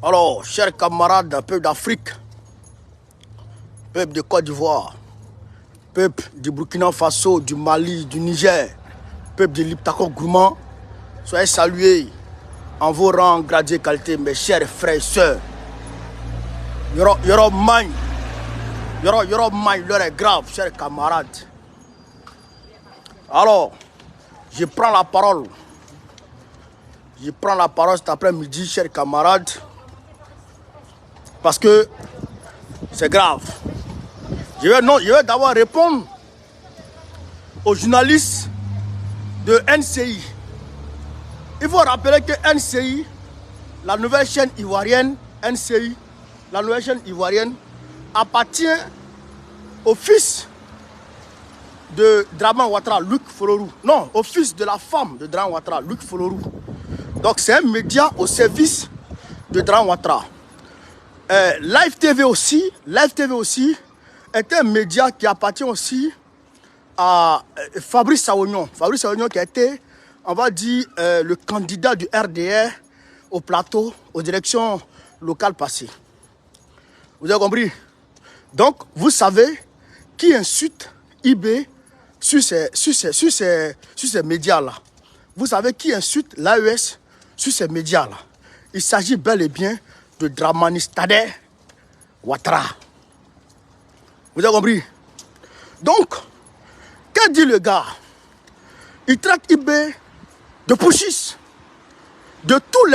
Alors, chers camarades, peuple d'Afrique, peuple de Côte d'Ivoire, peuple du Burkina Faso, du Mali, du Niger, peuple de l'Iptako Gourmand, soyez salués en vos rangs, gradés, qualité, mes chers frères et sœurs. Yoro Magne, l'heure est grave, chers camarades. Alors, je prends la parole. Je prends la parole cet après-midi, chers camarades, parce que c'est grave. Je vais d'abord répondre aux journalistes de NCI. Il faut rappeler que NCI, la nouvelle chaîne ivoirienne, NCI, la nouvelle chaîne ivoirienne, appartient au fils de Draman Ouattara, Luc Folorou. Non, au fils de la femme de Draman Ouattara, Luc Folorou. Donc c'est un média au service de Draman Ouattara. Live TV aussi est un média qui appartient aussi à Fabrice Sawognon. Fabrice Sawognon qui a été, on va dire, le candidat du RDR au plateau, aux élections locales passées. Vous avez compris? Donc, vous savez qui insulte IB sur ces médias-là. Vous savez qui insulte l'AES sur ces médias-là. Il s'agit bel et bien de Dramani Stader Ouattara. Vous avez compris? Donc, qu'a dit le gars? Il traite IB de putschiste, de tous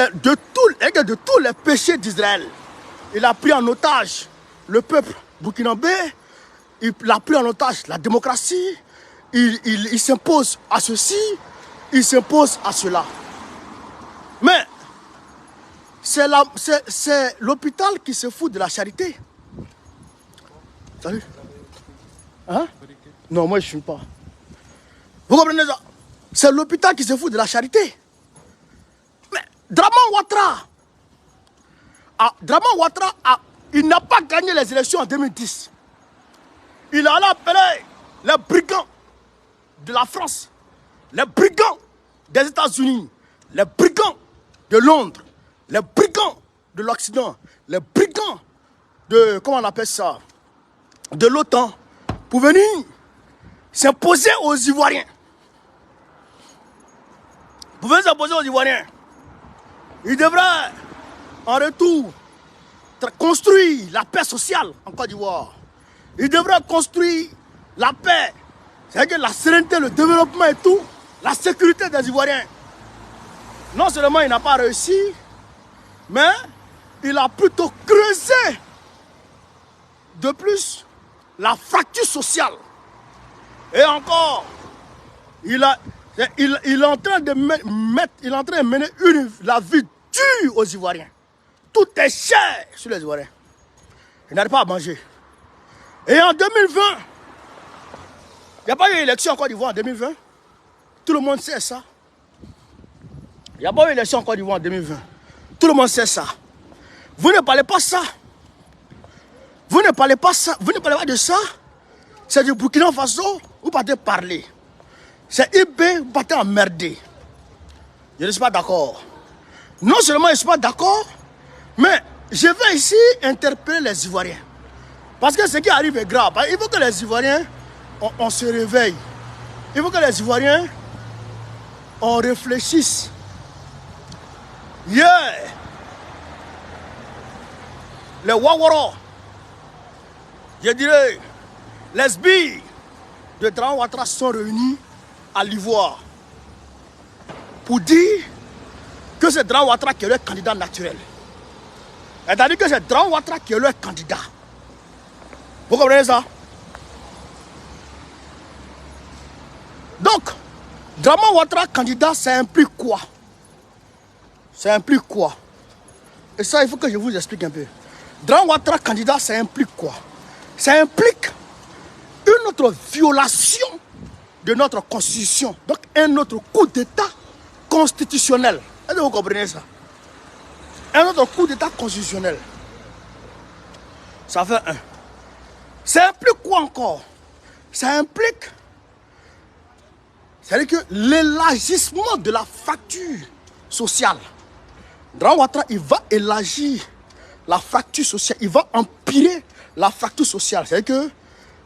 les péchés d'Israël. Il a pris en otage le peuple burkinabé, il a pris en otage la démocratie, il s'impose à ceci, il s'impose à cela. Mais c'est l'hôpital qui se fout de la charité. Salut. Hein? Non, moi je ne fume pas. Vous comprenez ça? C'est l'hôpital qui se fout de la charité. Mais Draman Ouattara, il n'a pas gagné les élections en 2010. Il a appelé les brigands de la France, les brigands des États-Unis, les brigands de Londres, les brigands de l'Occident, les brigands de, comment on appelle ça, de l'OTAN, pour venir s'imposer aux Ivoiriens. Pour venir s'imposer aux Ivoiriens. Il devrait, en retour, construire la paix sociale en Côte d'Ivoire. Il devrait construire la paix, c'est-à-dire la sérénité, le développement et tout, la sécurité des Ivoiriens. Non seulement il n'a pas réussi, mais il a plutôt creusé de plus la fracture sociale. Et encore, il est en train de mener la vie dure aux Ivoiriens. Tout est cher sur les Ivoiriens. Ils n'arrivent pas à manger. Et en 2020, il n'y a pas eu d'élection en Côte d'Ivoire en 2020. Tout le monde sait ça. Il n'y a pas eu d'élection en Côte d'Ivoire en 2020. Tout le monde sait ça. Vous ne parlez pas ça. Vous ne parlez pas ça. Vous ne parlez pas de ça. C'est du Burkina Faso. Vous partez parler. C'est IB, vous partez emmerder. Je ne suis pas d'accord. Non seulement je ne suis pas d'accord, mais je vais ici interpeller les Ivoiriens. Parce que ce qui arrive est grave. Il faut que les Ivoiriens, on se réveille. Il faut que les Ivoiriens, on réfléchisse. Yeah! Les Wawara, je dirais, les billes de Draman Ouattara sont réunis à l'Ivoire pour dire que c'est Draman Ouattara qui est leur candidat naturel. C'est-à-dire que c'est Draman Ouattara qui est leur candidat. Vous comprenez ça? Donc, Draman Ouattara candidat, ça implique quoi? Ça implique quoi? Et ça, il faut que je vous explique un peu. Draman Ouattara candidat, ça implique quoi? Ça implique une autre violation de notre constitution. Donc, un autre coup d'État constitutionnel. Est-ce que vous comprenez ça? Un autre coup d'État constitutionnel. Ça fait un. Ça implique quoi encore? Ça implique, c'est-à-dire que l'élargissement de la fracture sociale. Draman Ouattara, il va élargir la fracture sociale. Il va empirer la fracture sociale. C'est-à-dire que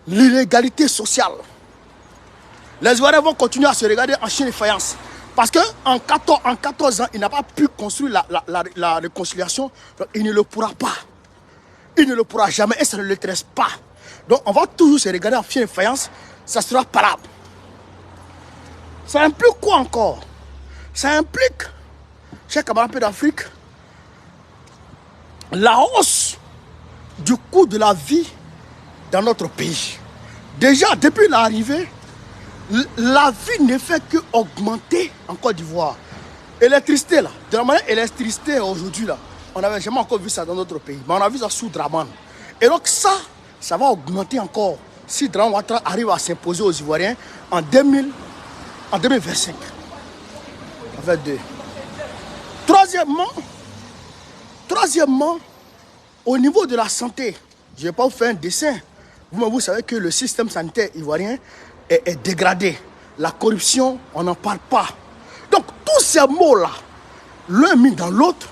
l'illégalité sociale. Les Ivoiriens vont continuer à se regarder en chien de faïence. Parce qu'en 14 ans, il n'a pas pu construire la réconciliation. Donc, il ne le pourra pas. Il ne le pourra jamais et ça ne l'intéresse pas. Donc, on va toujours se regarder en chien de faïence. Ça sera parable. Ça implique quoi encore? Ça implique, chers camarades d'Afrique, la hausse du coût de la vie dans notre pays. Déjà, depuis l'arrivée, la vie ne fait qu'augmenter en Côte d'Ivoire. Électricité, là, de la manière électricité aujourd'hui, là, on n'avait jamais encore vu ça dans notre pays. Mais on a vu ça sous Dramane. Et donc ça va augmenter encore si Dramane Ouattara arrive à s'imposer aux Ivoiriens en 2025. En fait, deux. Troisièmement, au niveau de la santé, je ne vais pas vous faire un dessin. Vous savez que le système sanitaire ivoirien est dégradé. La corruption, on n'en parle pas. Donc, tous ces mots-là, l'un mis dans l'autre,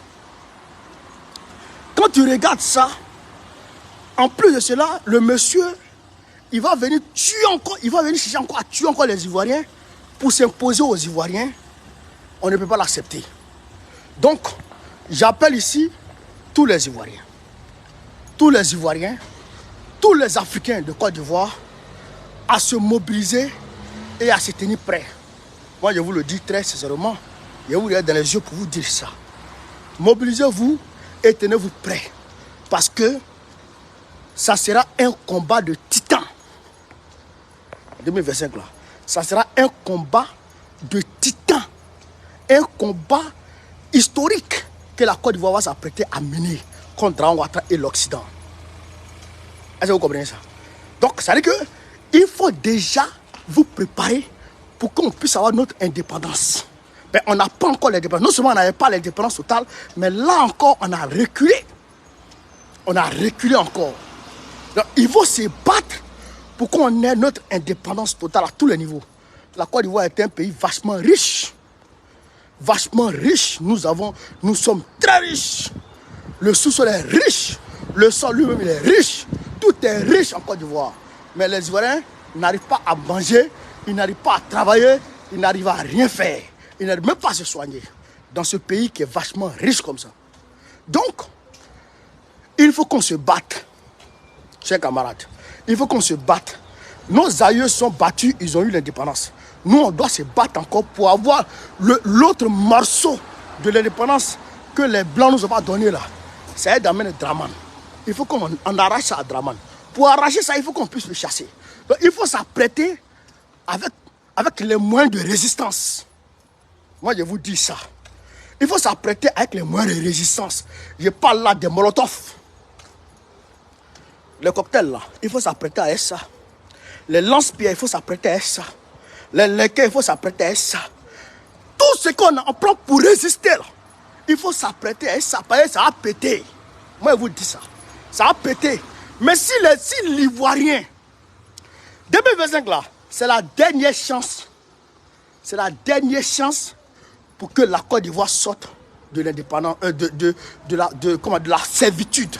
quand tu regardes ça, en plus de cela, le monsieur, il va venir tuer encore, il va venir chercher encore à tuer encore les Ivoiriens pour s'imposer aux Ivoiriens. On ne peut pas l'accepter. Donc, j'appelle ici tous les Ivoiriens, tous les Africains de Côte d'Ivoire à se mobiliser et à se tenir prêts. Moi, je vous le dis très sincèrement, je vous regarde dans les yeux pour vous dire ça. Mobilisez-vous et tenez-vous prêts. Parce que ça sera un combat de titans. 2025 là. Ça sera un combat de titans. Un combat historique que la Côte d'Ivoire va s'apprêter à mener contre Dramane Ouattara et l'Occident. Est-ce que vous comprenez ça? Donc, ça veut dire qu'il faut déjà vous préparer pour qu'on puisse avoir notre indépendance. Mais on n'a pas encore l'indépendance. Non seulement on n'avait pas l'indépendance totale, mais là encore, on a reculé. On a reculé encore. Donc, il faut se battre pour qu'on ait notre indépendance totale à tous les niveaux. La Côte d'Ivoire est un pays vachement riche. Vachement riche. Nous sommes très riches. Le sous-sol est riche. Le sol lui-même il est riche. Tout est riche en Côte d'Ivoire. Mais les Ivoiriens n'arrivent pas à manger, ils n'arrivent pas à travailler, ils n'arrivent à rien faire. Ils n'arrivent même pas à se soigner dans ce pays qui est vachement riche comme ça. Donc, il faut qu'on se batte, chers camarades. Il faut qu'on se batte. Nos aïeux sont battus, ils ont eu l'indépendance. Nous, on doit se battre encore pour avoir l'autre morceau de l'indépendance que les Blancs nous ont pas donné là. C'est d'amener Dramane. Il faut qu'on arrache ça à Dramane. Pour arracher ça, il faut qu'on puisse le chasser. Donc, il faut s'apprêter avec les moyens de résistance. Moi, je vous dis ça. Il faut s'apprêter avec les moyens de résistance. Je parle là des molotovs. Les cocktails là, il faut s'apprêter à ça. Les lance-pierres, il faut s'apprêter à ça. Les lequins, il faut s'apprêter à ça. Tout ce qu'on prend pour résister là, il faut s'apprêter à ça. Parce que ça va péter. Moi, je vous dis ça. Ça va péter. Mais si l'Ivoirien, 2025 là, c'est la dernière chance. C'est la dernière chance pour que la Côte d'Ivoire sorte de l'indépendance, de la servitude.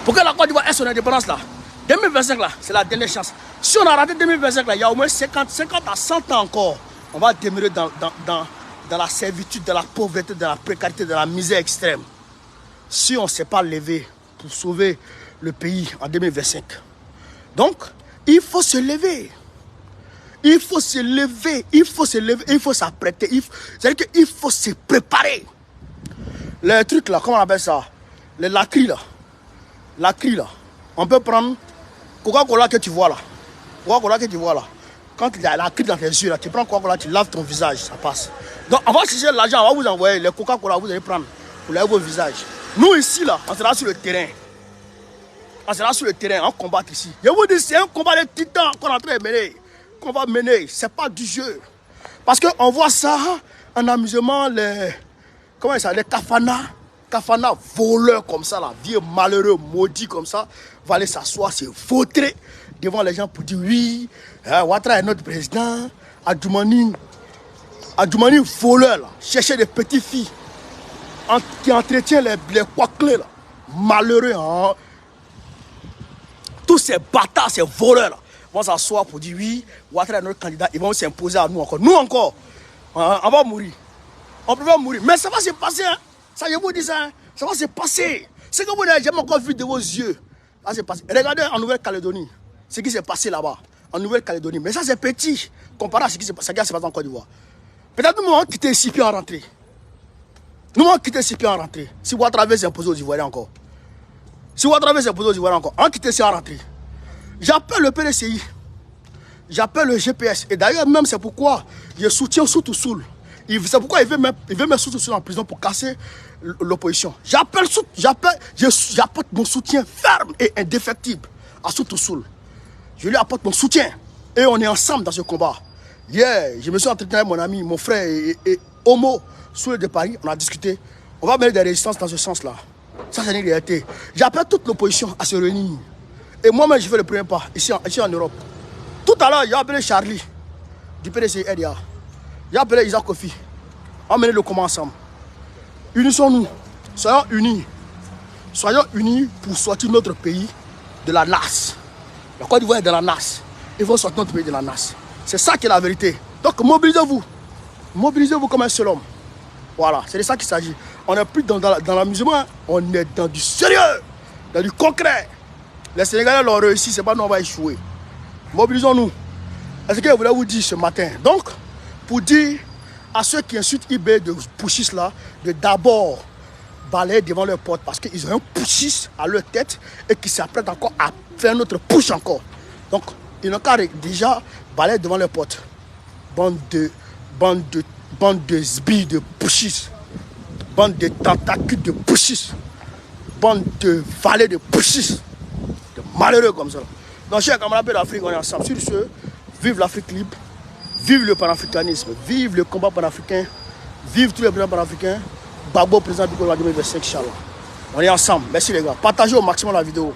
Pour que la Côte d'Ivoire ait son indépendance là, 2025 là, c'est la dernière chance. Si on a raté 2025 là, il y a au moins 50 à 100 ans encore. On va demeurer dans la servitude, dans la pauvreté, dans la précarité, dans la misère extrême. Si on ne s'est pas levé pour sauver le pays en 2025. Donc, il faut se lever. Il faut se lever, il faut se lever, il faut s'apprêter. C'est-à-dire qu'il faut se préparer. Les trucs là, comment on appelle ça? Les lacris là. Lacris là. On peut prendre Coca-Cola que tu vois là. Coca-Cola que tu vois là. Quand il y a la crise dans tes yeux là, tu prends Coca-Cola, tu laves ton visage, ça passe. Donc on va chercher l'argent, on va vous envoyer les Coca-Cola, vous allez prendre pour laver vos visages. Nous ici là, on sera sur le terrain. On sera sur le terrain, on combat ici. Je vous dis, c'est un combat de titans qu'on est en train de mener. Qu'on va mener, c'est pas du jeu. Parce qu'on voit ça en amusement, les kafanas voleurs comme ça, là, vieux malheureux, maudits comme ça, va aller s'asseoir, se vautrer devant les gens pour dire oui, Ouattara est notre président, Adjoumani voleur, là, chercher des petites filles qui entretient les coquelets là. Malheureux, hein. Tous ces bâtards, ces voleurs là, vont s'asseoir pour dire oui, Ouattara est notre candidat, ils vont s'imposer à nous encore. Nous encore, hein, on va mourir. On peut pas mourir. Mais ça va se passer, hein. Ça, je vous dis ça, hein. Ça va se passer. Ce que vous n'avez jamais encore vu de vos yeux, ça va se passer. Regardez en Nouvelle-Calédonie, ce qui s'est passé là-bas, en Nouvelle-Calédonie. Mais ça, c'est petit, comparé à ce qui s'est passé en Côte d'Ivoire. Peut-être nous, on va quitter ici puis en rentrer. Nous, on va quitter ici puis en rentrer. Si Ouattara veut s'imposer aux Ivoiriens encore. Si Ouattara veut s'imposer aux Ivoiriens encore, on va quitter ici en rentrer. J'appelle le PDCI. J'appelle le GPS. Et d'ailleurs, même, c'est pourquoi je soutiens Soutou Soul. C'est pourquoi il veut mettre Soutou Soul en prison pour casser l'opposition. J'apporte mon soutien ferme et indéfectible à Soutou Soul. Je lui apporte mon soutien. Et on est ensemble dans ce combat. Hier, je me suis entretenu avec mon ami, mon frère et Homo, Soul de Paris. On a discuté. On va mener des résistances dans ce sens-là. Ça, c'est une réalité. J'appelle toute l'opposition à se réunir. Et moi-même, je fais le premier pas ici en Europe. Tout à l'heure, j'ai appelé Charlie du PDC RDA. J'ai appelé Isaac Kofi. On va mener le combat ensemble. Unissons-nous. Soyons unis. Soyons unis pour sortir notre pays de la NAS. La Côte d'Ivoire est de la NAS. Il faut sortir notre pays de la NAS. C'est ça qui est la vérité. Donc mobilisez-vous. Mobilisez-vous comme un seul homme. Voilà, c'est de ça qu'il s'agit. On n'est plus dans l'amusement, on est dans du sérieux, dans du concret. Les Sénégalais l'ont réussi, c'est pas nous on va échouer. Mobilisons-nous. C'est ce que je voulais vous dire ce matin. Donc, pour dire à ceux qui insultent IB de pushistes là, de d'abord balayer devant leur porte parce qu'ils ont un pushiste à leur tête et qui s'apprêtent encore à faire notre push encore. Donc, ils n'ont qu'à déjà balayer devant leur porte. Bande de sbilles de pushistes. Bande de tentacules de pushistes. Bande de valets de pushistes. De malheureux comme ça. Donc, chers camarades de l'Afrique, on est ensemble. Sur ce, vive l'Afrique libre. Vive le panafricanisme, vive le combat panafricain, vive tous les présidents panafricains. Babo, président du Congo 2025, Inch'Allah. On est ensemble. Merci les gars. Partagez au maximum la vidéo.